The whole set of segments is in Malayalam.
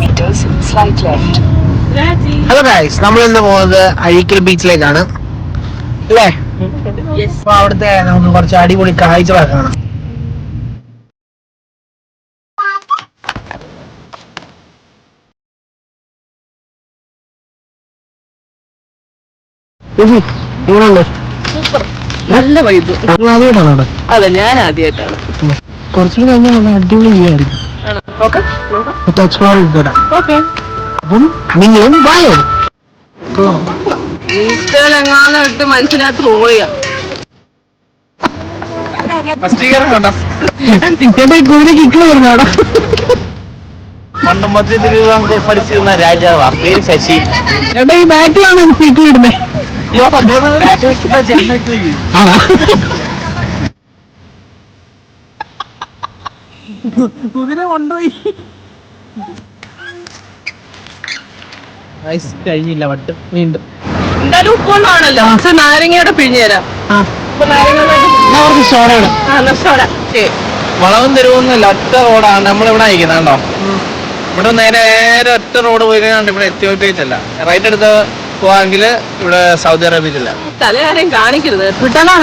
meters, slight left. Hello guys, നമ്മൾ ഇന്ന് പോകുന്നത് അഴീക്കൽ ബീച്ചിലേക്കാണ് അല്ലേ? അപ്പൊ അവിടുത്തെ നമുക്ക് കുറച്ച് അടിപൊളി കാഴ്ചകളൊക്കെ കാണാം. എങ്ങനെയുണ്ട്? സൂപ്പർ, നല്ല വൈബ്. ആദ്യമായിട്ടാണ് അവിടെ? അതെ, ഞാൻ ആദ്യമായിട്ടാണ്. കുറച്ചുകൂടി കഴിഞ്ഞാൽ നല്ല അടിപൊളി വ്യൂ ആയിരിക്കും. എക്സ്പ്ലോർ ചെയ്തിടാം. അപ്പം നിങ്ങളും വായോ. ഇൻസ്റ്റയിലെങ്ങാനും ഇട്ട് മനസ്സിനകത്ത് പോവുക. പണ്ട് മധ്യ തിരുവിതാംകൂർ ഭരിച്ചിരുന്ന രാജാവാ, പേര് ശശി. ഈ ബാക്കിലാണ് സ്പീക്കർ ഇടുന്നത്. കുതിര കൊണ്ടുപോയി. കഴിഞ്ഞില്ല വട്ട് വീണ്ടും. എന്തായാലും ഉപ്പൊന്നാണല്ലോ, നാരങ്ങയോടെ പിഴിഞ്ഞു തരാം. വളവും തെരുവൊന്നുമില്ല, ഒറ്റ റോഡാണ്. നമ്മളിവിടെ അയക്കുന്നുണ്ടോ? ഇവിടെ നേരെ ഒറ്റ റോഡ് പോയി കഴിഞ്ഞാൽ ഇവിടെ എത്തിയോട്ടേച്ചല്ല. റൈറ്റ് എടുത്ത് പോവാണെങ്കിൽ ഇവിടെ സൗദി അറേബ്യയിലില്ല. തലയാരെയും കാണിക്കരുത്. വിട്ടാണോ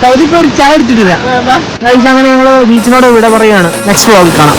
സൗദി ഇപ്പൊ ഒരു ചായ എടുത്തിട്ടില്ല. അങ്ങനെ ഞങ്ങള് ബീച്ചിനോട് ഇവിടെ പറയാണ്. നെക്സ്റ്റ് വ്ലോഗിൽ കാണാം.